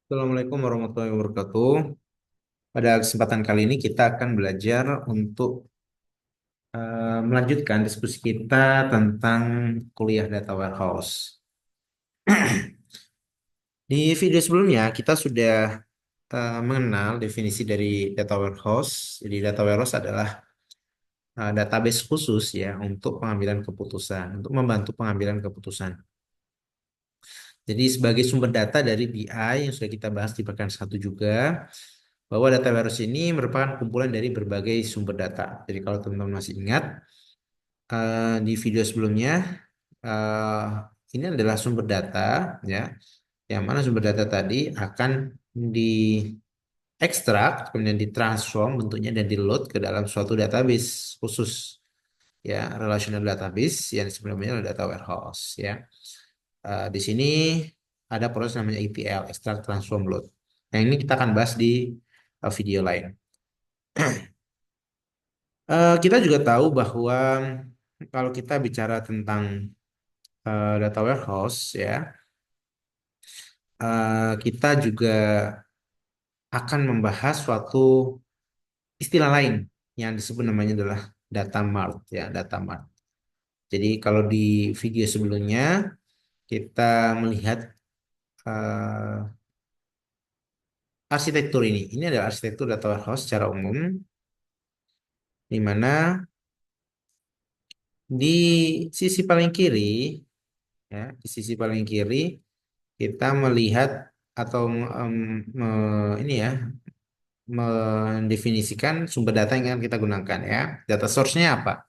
Assalamualaikum warahmatullahi wabarakatuh. Pada kesempatan kali ini kita akan belajar untuk melanjutkan diskusi kita tentang kuliah data warehouse. Di video sebelumnya kita sudah mengenal definisi dari data warehouse. Jadi data warehouse adalah database khusus ya untuk pengambilan keputusan, untuk membantu pengambilan keputusan. Jadi sebagai sumber data dari BI yang sudah kita bahas di pekan satu juga, bahwa data warehouse ini merupakan kumpulan dari berbagai sumber data. Jadi kalau teman-teman masih ingat, di video sebelumnya, eh, ini adalah sumber data, ya, yang mana sumber data tadi akan diekstrak, kemudian ditransform bentuknya dan di-load ke dalam suatu database khusus, ya, relational database yang sebenarnya adalah data warehouse, ya. Di sini ada proses namanya ETL, extract, transform, load. Yang ini kita akan bahas di video lain. Kita juga tahu bahwa kalau kita bicara tentang data warehouse ya, kita juga akan membahas suatu istilah lain yang disebut namanya adalah data mart ya, data mart. Jadi kalau di video sebelumnya kita melihat eh, arsitektur ini. Ini adalah arsitektur data warehouse secara umum, di mana di sisi paling kiri ya, di sisi paling kiri kita melihat atau ini ya, mendefinisikan sumber data yang akan kita gunakan ya. Data source-nya apa?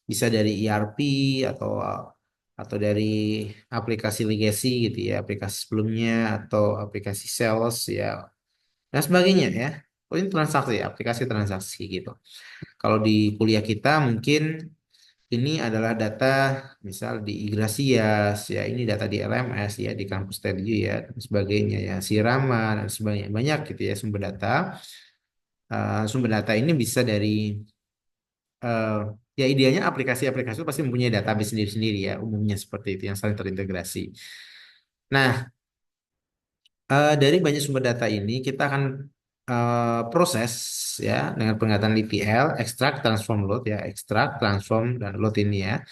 Bisa dari ERP atau dari aplikasi legacy gitu ya, aplikasi sebelumnya atau aplikasi sales ya, dan sebagainya ya. Oh, ini transaksi, aplikasi transaksi gitu. Kalau di kuliah kita mungkin ini adalah data misal di Igrasias ya, ini data di LMS ya, di kampus Telju ya, dan sebagainya ya, Sirama dan sebagainya. Banyak gitu ya sumber data. Sumber data ini bisa dari eh, ya idealnya aplikasi-aplikasi itu pasti mempunyai database sendiri-sendiri ya, umumnya seperti itu yang saling terintegrasi. Nah, dari banyak sumber data ini kita akan proses ya dengan penggunaan ETL, extract, transform, load ya, extract, transform dan load ini ya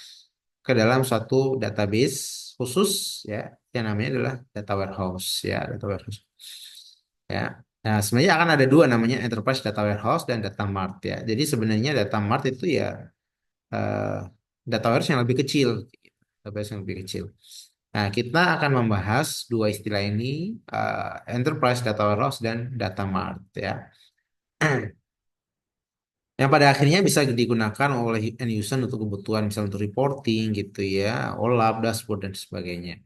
ke dalam suatu database khusus ya yang namanya adalah data warehouse ya, data warehouse ya. Nah, sebenarnya akan ada dua namanya enterprise data warehouse dan data mart ya. Jadi sebenarnya data mart itu ya eh, data warehouse yang lebih kecil, database yang lebih kecil. Nah, kita akan membahas dua istilah ini, enterprise data warehouse dan data mart ya. Yang pada akhirnya bisa digunakan oleh end user untuk kebutuhan misalnya untuk reporting gitu ya, OLAP, dashboard dan sebagainya.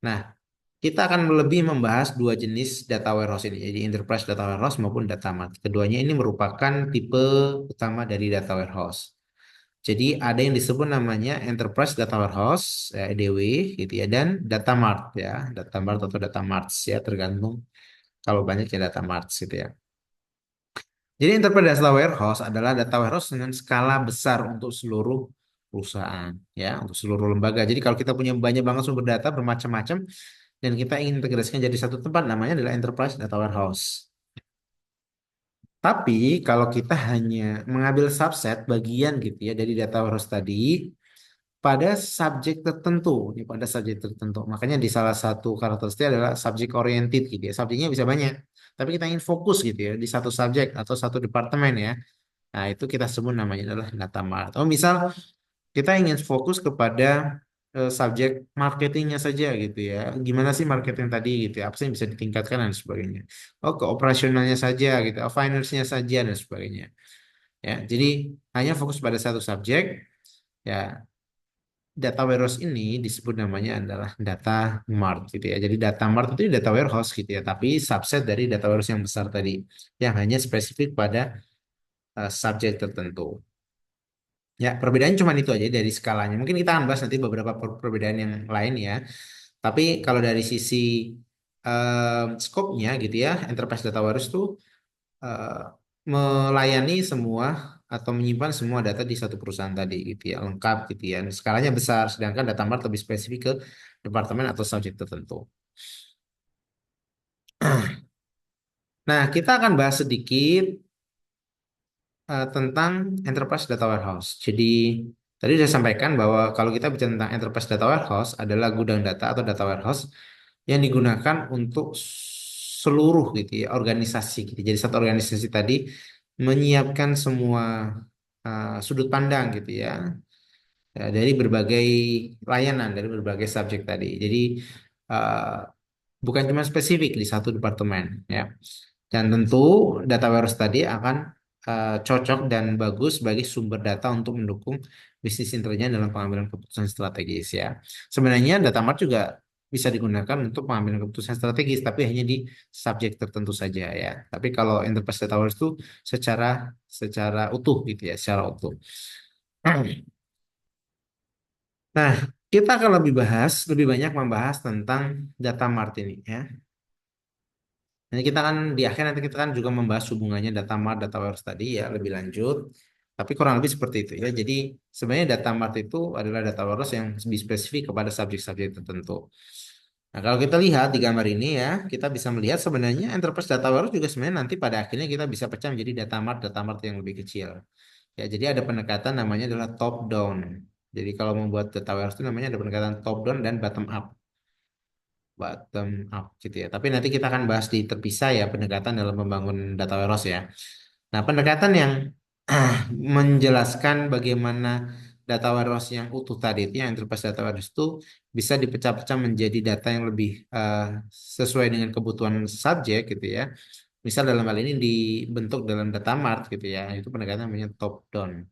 Nah, kita akan lebih membahas dua jenis data warehouse ini, jadi enterprise data warehouse maupun data mart. Keduanya ini merupakan tipe utama dari data warehouse. Jadi ada yang disebut namanya Enterprise Data Warehouse, ya, EDW gitu ya, dan Data Mart ya, Data Mart atau Data Marts ya, tergantung kalau banyak ya Data Marts gitu ya. Jadi Enterprise Data Warehouse adalah data warehouse dengan skala besar untuk seluruh perusahaan ya, untuk seluruh lembaga. Jadi kalau kita punya banyak banget sumber data bermacam-macam dan kita ingin integrasikan jadi satu tempat, namanya adalah Enterprise Data Warehouse. Tapi kalau kita hanya mengambil subset bagian gitu ya dari data warehouse tadi, pada subjek tertentu, ya, pada subjek tertentu. Makanya di salah satu karakteristik adalah subject oriented gitu ya. Subjeknya bisa banyak, tapi kita ingin fokus gitu ya di satu subjek atau satu departemen ya. Nah, itu kita sebut namanya adalah data mart. Atau misal kita ingin fokus kepada subjek marketingnya saja gitu ya. Gimana sih marketing tadi gitu ya? Apa sih yang bisa ditingkatkan dan sebagainya. Oh, ke operasionalnya saja gitu, finance-nya saja dan sebagainya. Ya, jadi hanya fokus pada satu subjek. Ya, data warehouse ini disebut namanya adalah data mart gitu ya. Jadi data mart itu data warehouse gitu ya, tapi subset dari data warehouse yang besar tadi yang hanya spesifik pada subjek tertentu. Ya, perbedaannya cuma itu aja dari skalanya. Mungkin kita akan bahas nanti beberapa perbedaan yang lain ya. Tapi kalau dari sisi scope-nya gitu ya, enterprise data warehouse itu eh, melayani semua atau menyimpan semua data di satu perusahaan tadi gitu ya, lengkap gitu ya. Skalanya besar, sedangkan data mart lebih spesifik ke departemen atau subjek tertentu. Nah, kita akan bahas sedikit tentang Enterprise Data Warehouse. Jadi, tadi saya sampaikan bahwa kalau kita bicara tentang Enterprise Data Warehouse adalah gudang data atau data warehouse yang digunakan untuk seluruh gitu ya, organisasi gitu. Jadi satu organisasi tadi menyiapkan semua sudut pandang gitu ya, dari berbagai layanan, dari berbagai subjek tadi. Jadi uh, bukan cuma spesifik di satu departemen ya. Dan tentu data warehouse tadi akan cocok dan bagus sebagai sumber data untuk mendukung bisnis intelijen dalam pengambilan keputusan strategis ya. Sebenarnya data mart juga bisa digunakan untuk pengambilan keputusan strategis, tapi hanya di subjek tertentu saja ya. Tapi kalau enterprise data warehouse itu secara secara utuh gitu ya, secara utuh. Nah, kita akan lebih banyak membahas tentang data mart ini ya. Nanti kita kan di akhir nanti kita kan juga membahas hubungannya data mart, data warehouse tadi ya lebih lanjut. Tapi kurang lebih seperti itu ya. Jadi sebenarnya data mart itu adalah data warehouse yang lebih spesifik kepada subjek-subjek tertentu. Nah, kalau kita lihat di gambar ini ya, kita bisa melihat sebenarnya enterprise data warehouse juga sebenarnya nanti pada akhirnya kita bisa pecah menjadi data mart yang lebih kecil. Ya, jadi ada pendekatan namanya adalah top down. Jadi kalau membuat data warehouse itu namanya ada pendekatan top down dan bottom up. Bottom up gitu ya. Tapi nanti kita akan bahas di terpisah ya pendekatan dalam membangun data warehouse ya. Nah, pendekatan yang menjelaskan bagaimana data warehouse yang utuh tadi itu yang enterprise data warehouse itu bisa dipecah-pecah menjadi data yang lebih sesuai dengan kebutuhan subjek gitu ya. Misal dalam hal ini dibentuk dalam data mart gitu ya. Itu pendekatan namanya top down.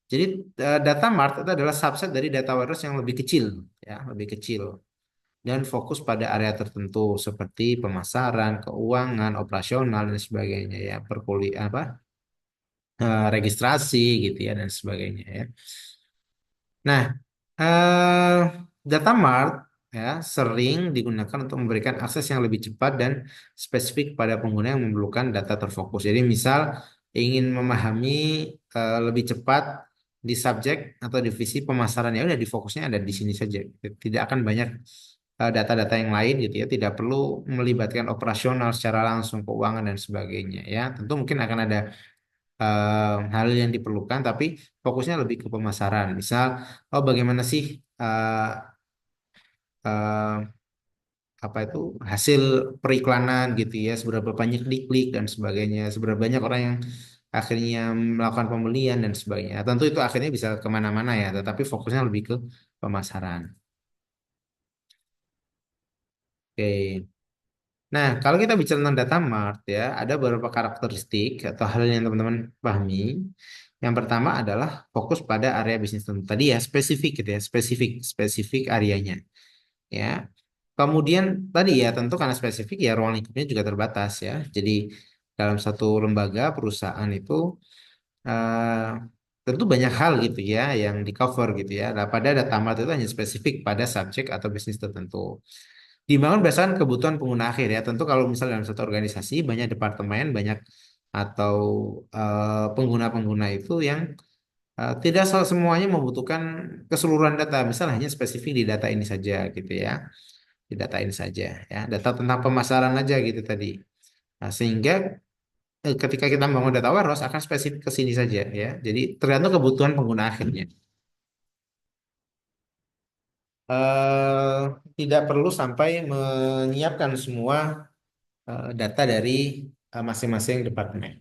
Jadi data mart itu adalah subset dari data warehouse yang lebih kecil ya, lebih kecil dan fokus pada area tertentu seperti pemasaran, keuangan, operasional dan sebagainya ya, registrasi gitu ya dan sebagainya ya. Nah, eh, data mart ya sering digunakan untuk memberikan akses yang lebih cepat dan spesifik pada pengguna yang memerlukan data terfokus. Jadi misal ingin memahami lebih cepat di subjek atau divisi pemasaran ya udah di fokusnya ada di sini saja. Tidak akan banyak data-data yang lain gitu ya. Tidak perlu melibatkan operasional secara langsung keuangan dan sebagainya ya. Tentu mungkin akan ada hal yang diperlukan, tapi fokusnya lebih ke pemasaran. Misal, oh bagaimana sih eh, eh, apa itu hasil periklanan gitu ya, seberapa banyak diklik dan sebagainya, seberapa banyak orang yang akhirnya melakukan pembelian dan sebagainya. Tentu itu akhirnya bisa kemana-mana ya, tetapi fokusnya lebih ke pemasaran. Oke. Nah, kalau kita bicara tentang data mart ya, ada beberapa karakteristik atau hal yang teman-teman pahami. Yang pertama adalah fokus pada area bisnis tertentu. Tadi ya spesifik gitu ya, spesifik areanya ya. Kemudian tadi ya tentu karena spesifik ya ruang lingkupnya juga terbatas ya. Jadi dalam satu lembaga perusahaan itu eh, tentu banyak hal gitu ya yang di cover gitu ya. Nah, pada data mart itu hanya spesifik pada subjek atau bisnis tertentu. Dibangun berdasarkan kebutuhan pengguna akhir ya. Tentu kalau misalnya dalam satu organisasi banyak departemen, banyak atau pengguna-pengguna itu yang tidak semuanya membutuhkan keseluruhan data. Misalnya hanya spesifik di data ini saja gitu ya. Di data ini saja ya. Data tentang pemasaran aja gitu tadi. Nah, sehingga ketika kita membangun data warehouse akan spesifik ke sini saja ya. Jadi tergantung kebutuhan pengguna akhirnya. Eh, Tidak perlu sampai menyiapkan semua data dari masing-masing departemen.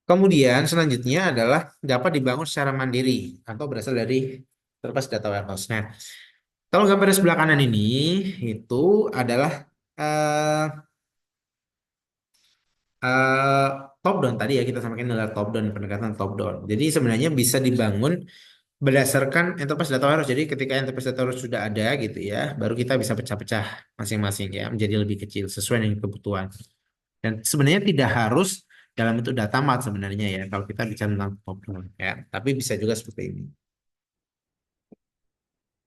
Kemudian selanjutnya adalah dapat dibangun secara mandiri atau berasal dari terlepas data warehouse. Nah, kalau gambar di sebelah kanan ini itu adalah eh, eh, top down tadi ya kita sampaikan adalah top down pendekatan top down. Jadi sebenarnya bisa dibangun berdasarkan enterprise data warehouse. Jadi ketika enterprise data warehouse sudah ada gitu ya, baru kita bisa pecah-pecah masing-masing ya menjadi lebih kecil sesuai dengan kebutuhan. Dan sebenarnya tidak harus dalam bentuk data mart sebenarnya ya kalau kita bicara tentang top down ya. Tapi bisa juga seperti ini.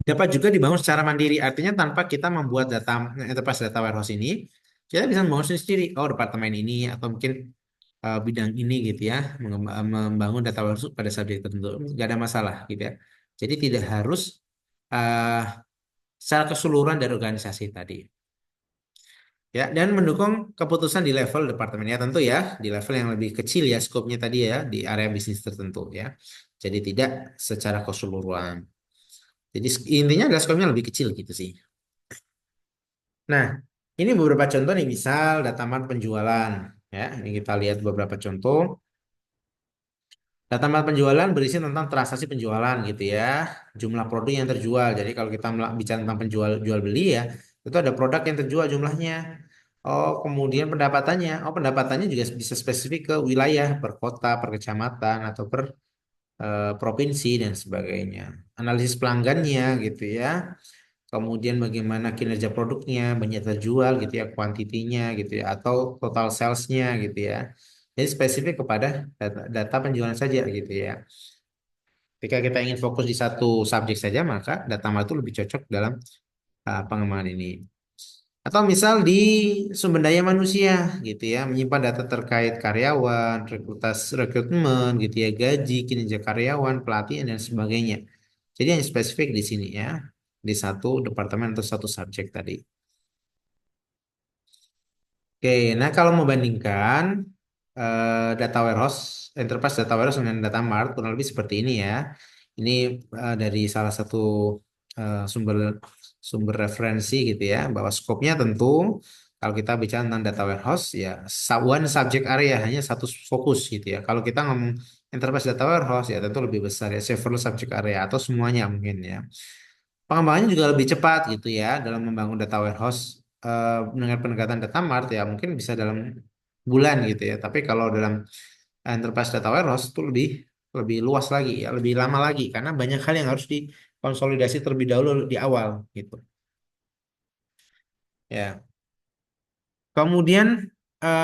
Dapat juga dibangun secara mandiri, artinya tanpa kita membuat data enterprise data warehouse ini, kita bisa membangun sendiri. Oh, departemen ini atau mungkin bidang ini gitu ya, membangun data warehouse pada subjek tertentu, nggak ada masalah gitu ya. Jadi tidak harus eh, secara keseluruhan dari organisasi tadi. Ya, dan mendukung keputusan di level departemennya tentu ya, di level yang lebih kecil ya skopnya tadi ya, di area bisnis tertentu ya. Jadi tidak secara keseluruhan. Jadi intinya adalah skopnya lebih kecil gitu sih. Nah, ini beberapa contoh nih, misal data mart penjualan. Ya, ini kita lihat beberapa contoh. Data mart penjualan berisi tentang transaksi penjualan gitu ya, jumlah produk yang terjual. Jadi kalau kita bicara tentang penjual jual beli ya, itu ada produk yang terjual jumlahnya. Oh, kemudian pendapatannya. Oh, pendapatannya juga bisa spesifik ke wilayah, per kota, per kecamatan, atau per provinsi dan sebagainya. Analisis pelanggannya gitu ya. Kemudian bagaimana kinerja produknya, banyak terjual gitu ya, kuantitinya gitu ya, atau total salesnya gitu ya. Jadi spesifik kepada data penjualan saja gitu ya. Ketika kita ingin fokus di satu subjek saja, maka data mart itu lebih cocok dalam pengembangan ini. Atau misal di sumber daya manusia gitu ya, menyimpan data terkait karyawan, rekrutmen gitu ya, gaji, kinerja karyawan, pelatihan dan sebagainya. Jadi yang spesifik di sini ya, di satu departemen atau satu subjek tadi. Oke, nah kalau membandingkan data warehouse, enterprise data warehouse dengan data mart, kurang lebih seperti ini ya. Ini dari salah satu sumber sumber referensi gitu ya, bahwa skopnya tentu kalau kita bicara tentang data warehouse ya one subject area, hanya satu fokus gitu ya. Kalau kita ngomong enterprise data warehouse ya tentu lebih besar ya, several subject area atau semuanya mungkin ya. Pengembangannya juga lebih cepat gitu ya dalam membangun data warehouse dengan pendekatan data mart ya mungkin bisa dalam bulan gitu ya. Tapi kalau dalam enterprise data warehouse itu lebih lebih luas lagi ya, lebih lama lagi karena banyak hal yang harus dikonsolidasi terlebih dahulu di awal gitu. Ya. Kemudian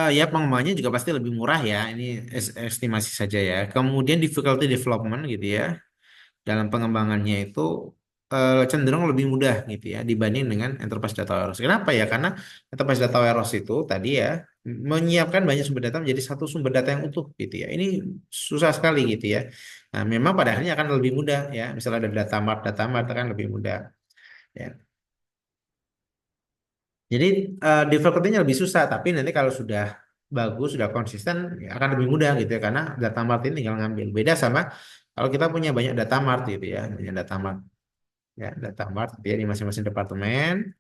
ya pengembangannya juga pasti lebih murah ya. Ini estimasi saja ya. Kemudian difficulty development gitu ya. Dalam pengembangannya itu cenderung lebih mudah gitu ya dibanding dengan enterprise data warehouse. Kenapa ya? Karena enterprise data warehouse itu tadi ya menyiapkan banyak sumber data menjadi satu sumber data yang utuh gitu ya. Ini susah sekali gitu ya. Nah, memang pada akhirnya akan lebih mudah ya. Misalnya ada data mart akan lebih mudah ya. Jadi difficulty-nya lebih susah, tapi nanti kalau sudah bagus, sudah konsisten ya akan lebih mudah gitu ya karena data mart ini tinggal ngambil. Beda sama kalau kita punya banyak data mart gitu ya, banyak data mart ya data mart dia di masing-masing departemen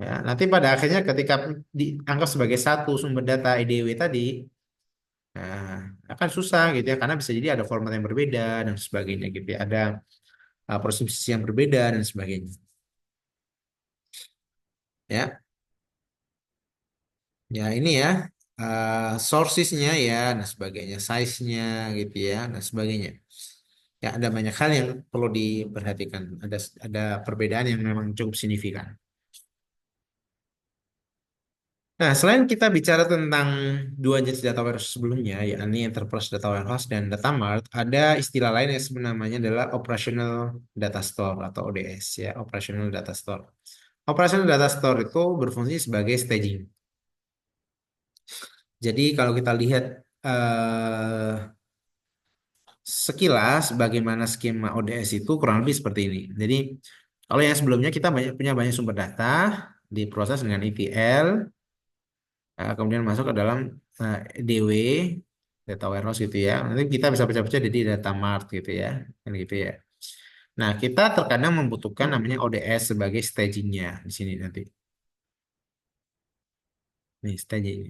ya nanti pada akhirnya ketika dianggap sebagai satu sumber data EDW tadi nah, akan susah gitu ya karena bisa jadi ada format yang berbeda dan sebagainya gitu ya ada proses yang berbeda dan sebagainya ya ya ini ya sourcesnya ya dan sebagainya size-nya gitu ya dan sebagainya ya ada banyak hal yang perlu diperhatikan ada perbedaan yang memang cukup signifikan. Nah, selain kita bicara tentang dua jenis data warehouse sebelumnya, yakni Enterprise Data Warehouse dan Data Mart, ada istilah lain yang sebenarnya namanya adalah Operational Data Store atau ODS ya, Operational Data Store. Operational Data Store itu berfungsi sebagai staging. Jadi kalau kita lihat eh, sekilas bagaimana skema ODS itu kurang lebih seperti ini. Jadi kalau yang sebelumnya kita punya banyak sumber data diproses dengan ETL. Kemudian masuk ke dalam DW data warehouse gitu ya. Nanti kita bisa pecah-pecah jadi data mart gitu ya, kan gitu ya. Nah, kita terkadang membutuhkan namanya ODS sebagai stagingnya di sini nanti. Nih, staging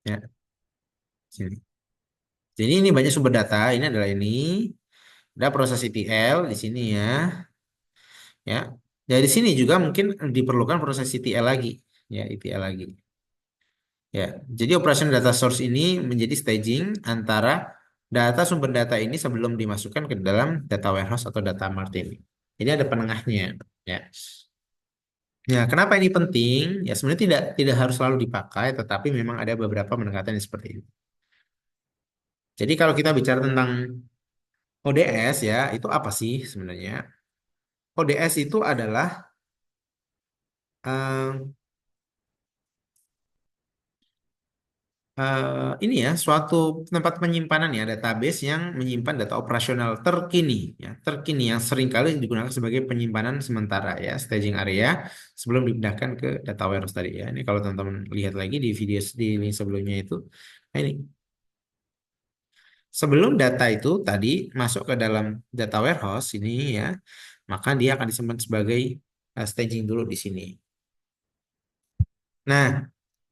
ya, sini. Jadi ini banyak sumber data, ini adalah ini. Ada proses ETL di sini ya, ya. Dari sini juga mungkin diperlukan proses ETL lagi, ya ETL lagi. Ya, jadi operation data source ini menjadi staging antara data sumber data ini sebelum dimasukkan ke dalam data warehouse atau data mart ini. Jadi ada penengahnya. Ya. Ya, kenapa ini penting? Ya, sebenarnya tidak harus selalu dipakai, tetapi memang ada beberapa pendekatan yang seperti ini. Jadi kalau kita bicara tentang ODS ya, itu apa sih sebenarnya? ODS itu adalah eh, ini ya suatu tempat penyimpanan ya database yang menyimpan data operasional terkini ya terkini yang seringkali digunakan sebagai penyimpanan sementara ya staging area sebelum dipindahkan ke data warehouse tadi ya ini kalau teman-teman lihat lagi di video di link sebelumnya itu nah ini sebelum data itu tadi masuk ke dalam data warehouse ini ya maka dia akan disimpan sebagai staging dulu di sini. Nah,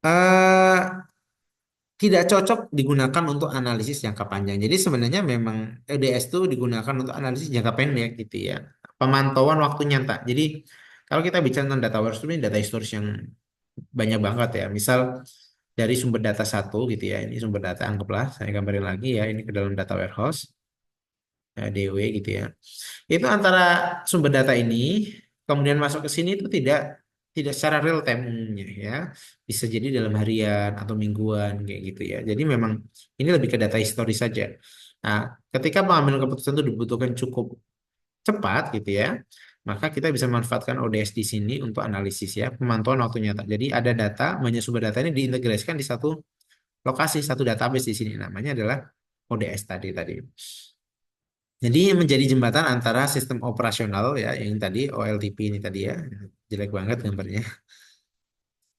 eh tidak cocok digunakan untuk analisis jangka panjang. Jadi sebenarnya memang EDS itu digunakan untuk analisis jangka pendek gitu ya. Pemantauan waktu nyata. Jadi kalau kita bicara tentang data warehouse ini data historis yang banyak banget ya. Misal dari sumber data satu gitu ya. Ini sumber data anggaplah saya gambarin lagi ya. Ini ke dalam data warehouse DW gitu ya. Itu antara sumber data ini kemudian masuk ke sini itu tidak tidak secara real time umumnya ya. Bisa jadi dalam harian atau mingguan kayak gitu ya. Jadi memang ini lebih ke data historis saja. Nah, ketika pengambilan keputusan itu dibutuhkan cukup cepat gitu ya, maka kita bisa memanfaatkan ODS di sini untuk analisis ya, pemantauan waktu nyata. Jadi ada data, banyak sumber data ini diintegrasikan di satu lokasi, satu database di sini. Namanya adalah ODS tadi. Jadi menjadi jembatan antara sistem operasional ya yang tadi OLTP ini tadi ya jelek banget gambarnya.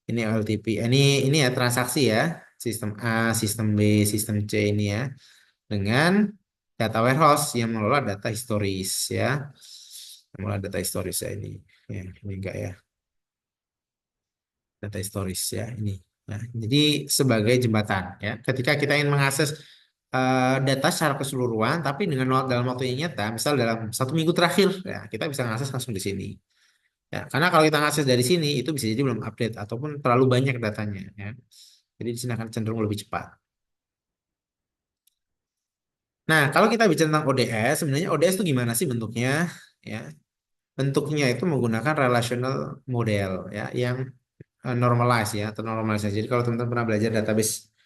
Ini OLTP. Ini ya transaksi ya sistem A, sistem B, sistem C ini ya dengan data warehouse yang mengelola data historis ya. Mengelola data historis ya ini. Ya, ini enggak ya data historis ya ini. Nah, jadi sebagai jembatan ya ketika kita ingin mengakses data secara keseluruhan tapi dengan dalam waktu yang nyata misal dalam 1 minggu terakhir ya kita bisa mengakses langsung di sini ya karena kalau kita mengakses dari sini itu bisa jadi belum update ataupun terlalu banyak datanya ya jadi di sini akan cenderung lebih cepat. Nah kalau kita bicara tentang ODS sebenarnya ODS itu gimana sih bentuknya ya bentuknya itu menggunakan relational model ya yang normalize ya atau normalisasi jadi kalau teman-teman pernah belajar database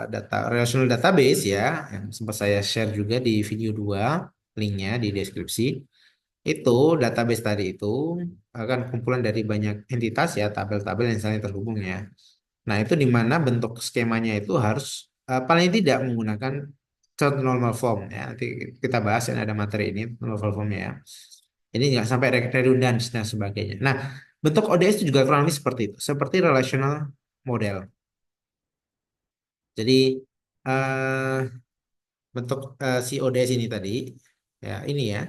data relational database ya yang sempat saya share juga di video 2 linknya di deskripsi itu database tadi itu akan kumpulan dari banyak entitas ya tabel-tabel yang saling terhubung ya nah itu di mana bentuk skemanya itu harus paling tidak menggunakan chart normal form ya nanti kita bahas yang ada materi ini normal formnya ya ini nggak sampai redundans dan sebagainya nah bentuk ODS itu juga kurang lebih seperti itu seperti relational model jadi eh bentuk si ODS ini tadi ya ini ya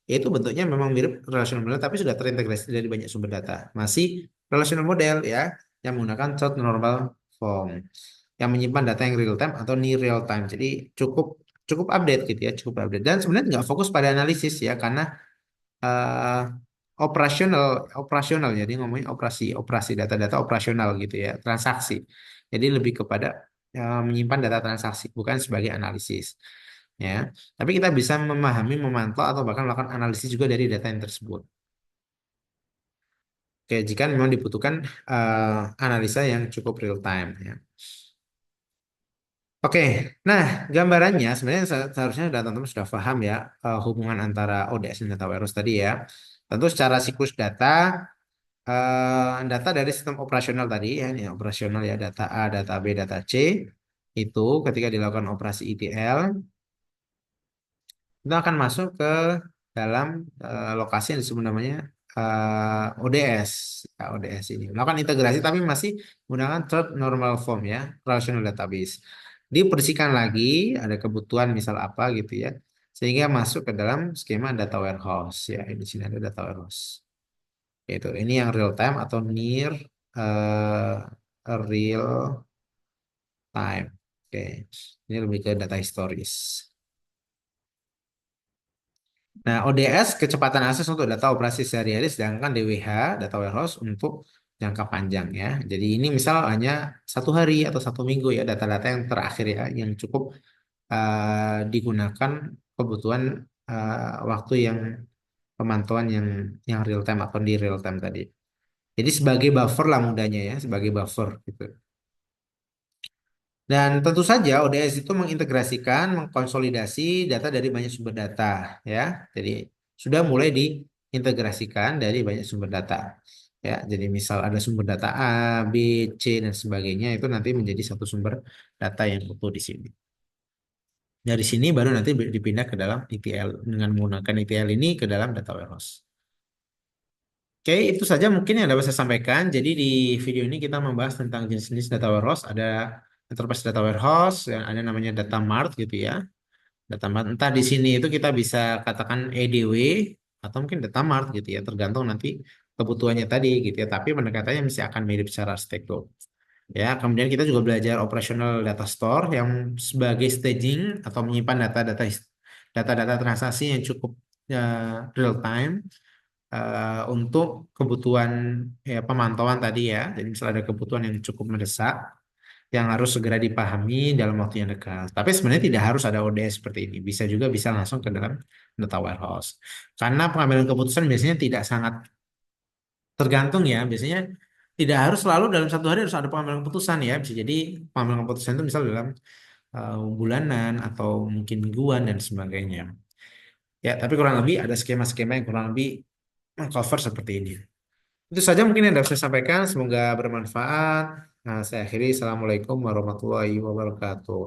itu bentuknya memang mirip relational model tapi sudah terintegrasi dari banyak sumber data masih relational model ya yang menggunakan short normal form yang menyimpan data yang real time atau near real time jadi cukup cukup update gitu ya cukup update dan sebenarnya nggak fokus pada analisis ya karena eh, operasional operasional jadi ngomongin operasi operasi data-data operasional gitu ya transaksi jadi lebih kepada menyimpan data transaksi bukan sebagai analisis ya tapi kita bisa memahami memantau atau bahkan melakukan analisis juga dari data yang tersebut oke jika memang dibutuhkan analisa yang cukup real time ya oke nah gambarannya sebenarnya seharusnya teman-teman sudah paham ya hubungan antara ODS dan data warehouse tadi ya tentu secara siklus data data dari sistem operasional tadi ya, ini operasional ya data A, data B, data C itu ketika dilakukan operasi ETL itu akan masuk ke dalam lokasi yang disebut namanya ODS ya, ODS ini melakukan integrasi tapi masih menggunakan third normal form ya relational database dibersihkan lagi ada kebutuhan misal apa gitu ya sehingga masuk ke dalam skema data warehouse ya di sini ada data warehouse itu ini yang real time atau near real time. Oke, ini lebih ke data historis. Nah, ODS kecepatan akses untuk data operasi sehari-hari, sedangkan DWH data warehouse untuk jangka panjang ya. Jadi ini misal hanya 1 hari atau 1 minggu ya data-data yang terakhir ya, yang cukup digunakan kebutuhan waktu yang pemantauan yang real time atau di real time tadi. Jadi sebagai buffer lah mudahnya ya, sebagai buffer gitu. Dan tentu saja ODS itu mengintegrasikan, mengkonsolidasi data dari banyak sumber data, ya. Jadi sudah mulai diintegrasikan dari banyak sumber data. Ya, jadi misal ada sumber data A, B, C dan sebagainya itu nanti menjadi satu sumber data yang utuh di sini. Dari sini baru nanti dipindah ke dalam ETL dengan menggunakan ETL ini ke dalam data warehouse. Oke, itu saja mungkin yang dapat saya sampaikan. Jadi di video ini kita membahas tentang jenis-jenis data warehouse. Ada enterprise data warehouse, yang ada namanya data mart gitu ya. Data mart, entah di sini itu kita bisa katakan EDW atau mungkin data mart gitu ya, tergantung nanti kebutuhannya tadi gitu ya. Tapi pendekatannya mesti akan mirip secara arsitektur. Ya, kemudian kita juga belajar operational data store yang sebagai staging atau menyimpan data-data transaksi yang cukup real time untuk kebutuhan ya pemantauan tadi ya. Jadi misalnya ada kebutuhan yang cukup mendesak yang harus segera dipahami dalam waktu yang dekat. Tapi sebenarnya tidak harus ada ODS seperti ini. Bisa langsung ke dalam data warehouse. Karena pengambilan keputusan biasanya tidak sangat tergantung ya. Biasanya tidak harus selalu dalam satu hari harus ada pengambilan keputusan ya. Bisa jadi pengambilan keputusan itu misal dalam bulanan atau mungkin mingguan dan sebagainya. Ya, tapi kurang lebih ada skema-skema yang kurang lebih cover seperti ini. Itu saja mungkin yang dapat saya sampaikan. Semoga bermanfaat. Nah, saya akhiri. Assalamualaikum warahmatullahi wabarakatuh.